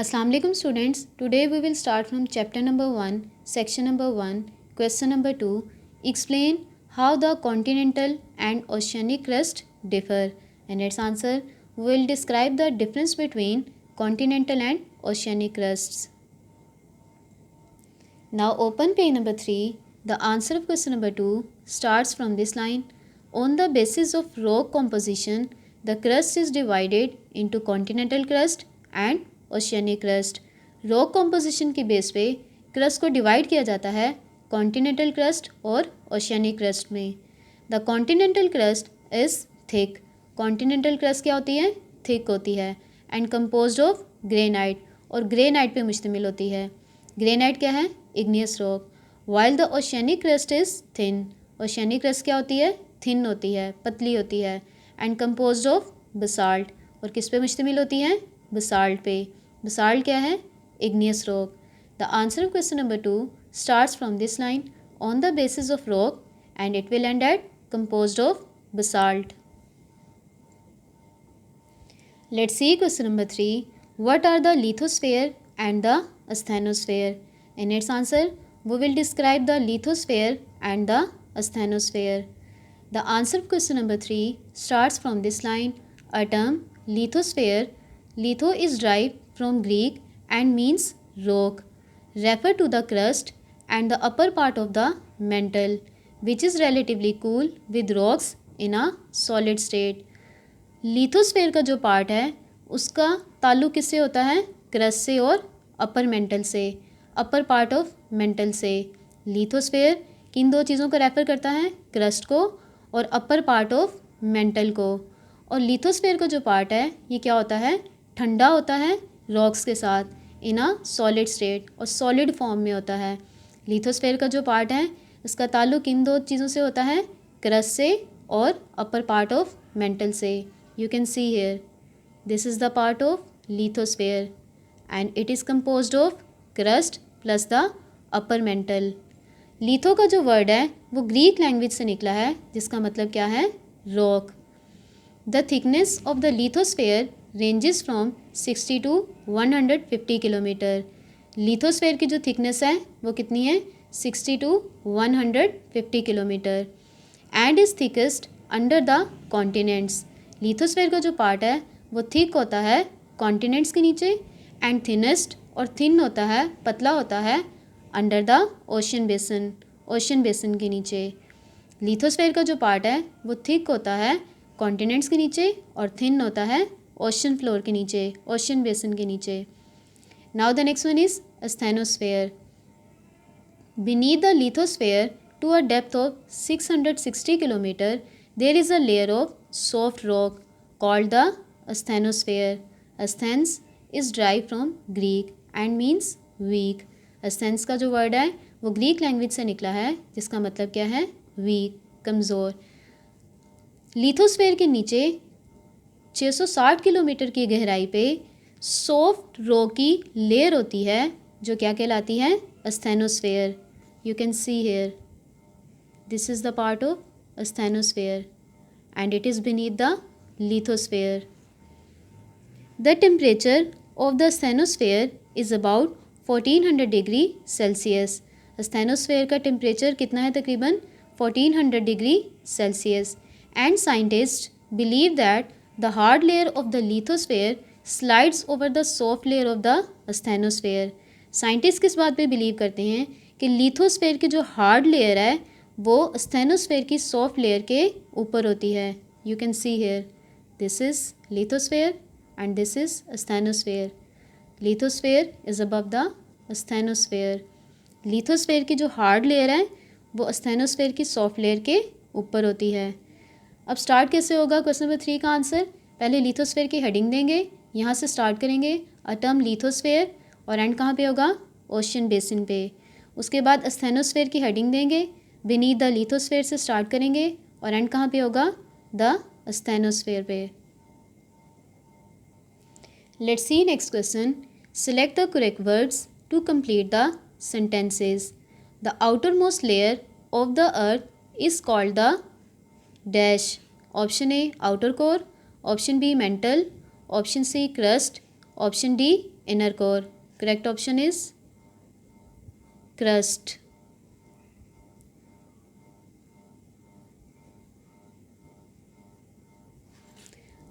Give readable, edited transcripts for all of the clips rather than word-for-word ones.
Assalamu alaikum students. Today we will start from chapter number 1, section number 1, question number 2. Explain how the continental and oceanic crust differ. And its answer, we will describe the difference between continental and oceanic crusts. Now open page number 3. The answer of question number 2 starts from this line. On the basis of rock composition, the crust is divided into continental crust and oceanic crust. Rock composition की base पे crust को divide किया जाता है continental crust और oceanic crust में. The continental crust is thick. Continental crust क्या होती है? थिक होती है एंड कंपोज्ड ऑफ ग्रेनाइट, और ग्रेनाइट पे मुश्तमिल होती है. ग्रेनाइट क्या है? Igneous rock. While the oceanic crust is thin. Oceanic crust क्या होती है? थिन होती है, पतली होती है एंड कंपोज्ड ऑफ बसाल्ट. और किस पे मुश्तमिल होती है? बसाल्ट पे. Basalt क्या है? Igneous rock. The answer of question number 2 starts from this line. On the basis of rock, and it will end at composed of basalt. Let's see question number 3. What are the lithosphere and the asthenosphere? In its answer, we will describe the lithosphere and the asthenosphere. The answer of question number 3 starts from this line. A term lithosphere. Litho is derived from Greek and means rock. Refer to the crust and the upper part of the mantle, which is relatively cool with rocks in a solid state. Lithosphere का जो part है उसका ताल्लुक किससे होता है? Crust से और अपर मेंटल से, अपर पार्ट ऑफ मेंटल से. लिथोस्फेयर किन दो चीज़ों को रेफर करता है? क्रस्ट को और अपर पार्ट ऑफ मेंटल को. और लिथोस्फेयर का जो पार्ट है ये क्या होता है? ठंडा होता है रॉक्स के साथ इन अ सॉलिड स्टेट, और सॉलिड फॉर्म में होता है. लिथोस्फेयर का जो पार्ट है इसका ताल्लुक इन दो चीज़ों से होता है, क्रस्ट से और अपर पार्ट ऑफ मेंटल से. You can see here this is the part of lithosphere and it is composed of crust plus the upper mantle. Litho का जो वर्ड है वो ग्रीक लैंग्वेज से निकला है जिसका मतलब क्या है? Rock. The thickness of the lithosphere ranges from 60 to 150 kilometre. Lithosphere की जो थिकनेस है वो कितनी है? 60 to 150 kilometre. And is thickest under the continents. Lithosphere का जो पार्ट है वो थिक होता है कॉन्टिनेंट्स के नीचे एंड थिनेस्ट और थिन होता है, पतला होता है अंडर द ओशन बेसन, ओशन बेसन के नीचे. लिथोस्फेयर का जो पार्ट है वो थिक होता है कॉन्टिनेंट्स के नीचे और थिन होता है ओशन फ्लोर के नीचे, ओशन बेसन के नीचे. Now the next one is asthenosphere. Beneath the lithosphere to a depth of 660 km, there is a layer of soft rock called the asthenosphere. Asthens is derived from Greek and means weak. asthens का जो word है वो Greek language से निकला है जिसका मतलब क्या है? वीक, कमज़ोर. लिथोस्फेयर के नीचे 660 किलोमीटर की गहराई पे सॉफ्ट रॉक की लेयर होती है जो क्या कहलाती है? asthenosphere. You can see here this is the part of asthenosphere and it is beneath the lithosphere. The temperature of the asthenosphere is about 1400 degree Celsius. asthenosphere का टेम्परेचर कितना है? तकरीबन 1400 degree Celsius. And scientist believe that the hard layer of the lithosphere slides over the soft layer of the asthenosphere. Scientist किस बात पे believe करते हैं कि लिथोस्फेयर की जो हार्ड लेयर है वो asthenosphere की सॉफ्ट लेयर के ऊपर होती है. You can see here this is lithosphere and this is asthenosphere. Lithosphere is above the asthenosphere. Lithosphere की जो हार्ड लेयर है वो asthenosphere की सॉफ्ट लेयर के ऊपर होती है. अब स्टार्ट कैसे होगा क्वेश्चन नंबर 3 का आंसर? पहले लिथोस्फेयर की हेडिंग देंगे, यहाँ से स्टार्ट करेंगे अ टर्म लिथोस्फेयर, और एंड कहाँ पे होगा? ओशन बेसिन पे. उसके बाद asthenosphere की हेडिंग देंगे, बीनीथ द लिथोस्फेयर से स्टार्ट करेंगे और एंड कहाँ पे होगा? द asthenosphere पे. Let's see next question. Select the correct words to complete the sentences. The outermost layer of the earth is called the dash. Option A outer core, option B mantle, option C crust, Option D, inner core. Correct option is crust.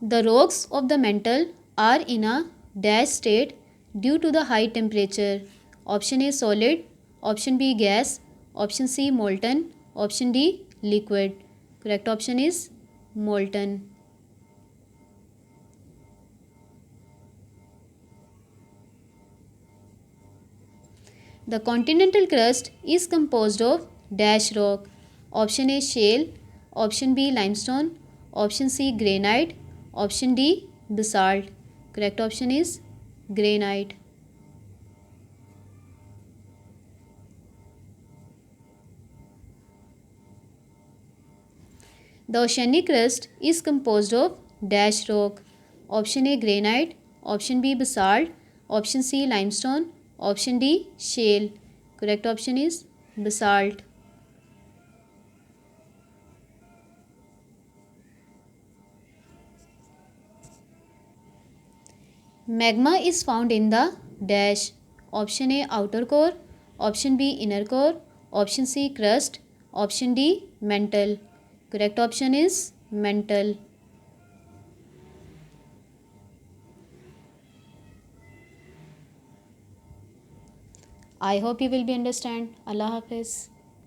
The rocks of the mantle are in a dash state due to the high temperature. Option A, solid. Option B, gas. Option C, molten. Option D, liquid. Correct option is molten. The continental crust is composed of dash rock. Option A, shale. Option B, limestone. Option C, granite. Option D, basalt. Correct option is granite. The oceanic crust is composed of dash rock. Option A, granite. Option B, basalt. Option C, limestone. Option D, shale. Correct option is basalt. Magma is found in the dash. Option A, outer core. Option B, inner core. Option C, crust. Option D, mantle. Correct option is mantle. I hope you will be understand. Allah Hafiz.